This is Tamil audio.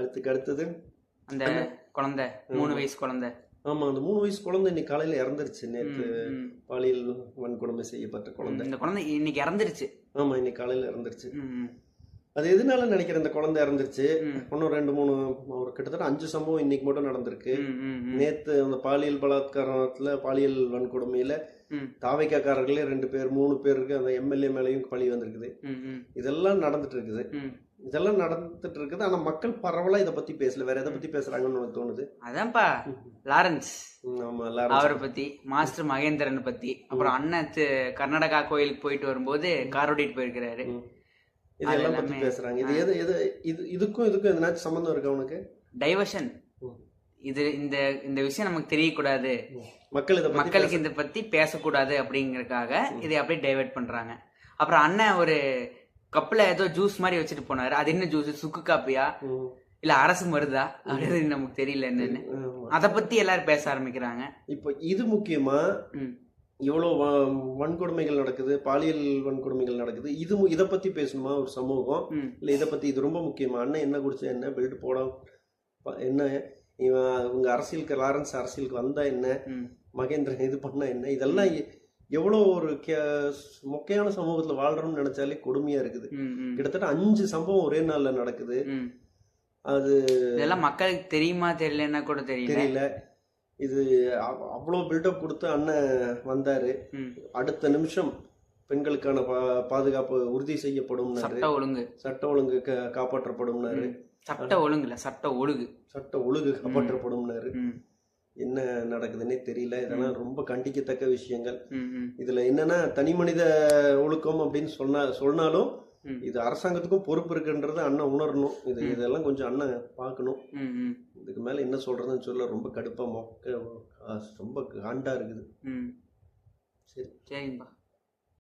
அதுக்கு அடுத்தது அந்த குழந்தை 3 வயசு குழந்தை. ஆமா, அந்த 3 வயசு குழந்தை இன்னைக்கு காலையில இறந்துருச்சு. நேற்று பாலியல் வன்கொடுமை செய்யப்பட்ட குழந்தை. இந்த குழந்தை இன்னைக்கு இறந்துருச்சு. ஆமா, இன்னைக்கு காலையில இறந்துருச்சு. அது எதனால நினைக்கிறேன் இந்த குழந்தை இறந்துருச்சு. இன்னும் 2-3 ஒரு கிட்டத்தட்ட 5 சம்பவம் இன்னைக்கு மட்டும் நடந்திருக்கு. நேத்து அந்த பாலியல் பலாத்காரத்துல பாலியல் வன்கொடுமையில தாவைக்காரர்களே 2 பேர் 3 பேருக்கு அந்த எம்எல்ஏ மேலையும் பழி வந்திருக்குது. இதெல்லாம் நடந்துட்டு இருக்குது. இதெல்லாம் நடந்துட்டு இருக்குது. ஆனா மக்கள் பரவலா இதை பத்தி பேசல. வேற எதை பத்தி பேசுறாங்கன்னு எனக்கு தோணுது. அதான்ப்பா லாரன்ஸ். ஆமா, அவரை பத்தி, மாஸ்டர் மகேந்திரன் பத்தி, அப்புறம் அண்ணன் கர்நாடகா கோயிலுக்கு போயிட்டு வரும்போது கார் ஓட்டிட்டு போயிருக்கிறாரு. இதெல்லாம் பத்தி பேசுறாங்க. இதுக்கும் எதனாச்சும் சம்பந்தம் இருக்கு அவனுக்கு? டைவர்ஷன். இது இந்த விஷயம் நமக்கு தெரியக்கூடாது, மக்களுக்கு இதை பத்தி பேசக்கூடாது அப்படிங்கறதுக்காக இதை அப்படியே டைவர்ட் பண்றாங்க. அப்புறம் அண்ணன் ஒரு கப்ல ஏதோ ஜூஸ் மாதிரி வச்சுட்டு போனாரு. அது என்ன ஜூஸ்? சுக்கு காப்பியா இல்ல அரசு மருதா அப்படின்னு நமக்கு தெரியல என்னன்னு. அத பத்தி எல்லாரும் பேச ஆரம்பிக்கிறாங்க. இப்ப இது முக்கியமா? இவ்வளவு வன்கொடுமைகள் நடக்குது, பாலியல் வன்கொடுமைகள் நடக்குது. இதை பத்தி பேசணுமா ஒரு சமூகம்? இல்ல இதை பத்தி இது ரொம்ப முக்கியமா? அண்ணன் என்ன குடிச்சா என்ன, பெல்ட் போட என்ன, இவங்க அரசியலுக்கு லாரன்ஸ் அரசியலுக்கு வந்தா என்ன, மகேந்திரன் இது பண்ணா என்ன, இதெல்லாம் எவ்வளவு ஒரு மொக்கையான சமூகத்துல வாழ்றோம்னு நினைச்சாலே கொடுமையா இருக்குது. கிட்டத்தட்ட 5 சம்பவம் ஒரே நாள்ல நடக்குது. அது இதெல்லாம் மக்களுக்கு தெரியுமா தெரியலன்னா கூட தெரியல. இது அவ்வளோ பில்டப் கொடுத்து அண்ணன் வந்தாரு. அடுத்த நிமிஷம் பெண்களுக்கான பாதுகாப்பு உறுதி செய்யப்படும், சட்ட ஒழுங்கு காப்பாற்றப்படும், சட்ட ஒழுங்கு காப்பாற்றப்படும். என்ன நடக்குதுன்னே தெரியல. இதெல்லாம் ரொம்ப கண்டிக்கத்தக்க விஷயங்கள். இதுல என்னன்னா தனி மனித ஒழுக்கம் அப்படின்னு சொன்னாலும் இது அரசாங்கத்துக்கும் பொறுப்பு இருக்குன்றது அண்ணன் உணரணும். இதெல்லாம் கொஞ்சம் அண்ணன் பார்க்கணும். இதுக்கு மேல என்ன சொல்றதுன்னு சொல்ல ரொம்ப கடுப்பா ரொம்ப காண்டா இருக்குது. சரிப்பா.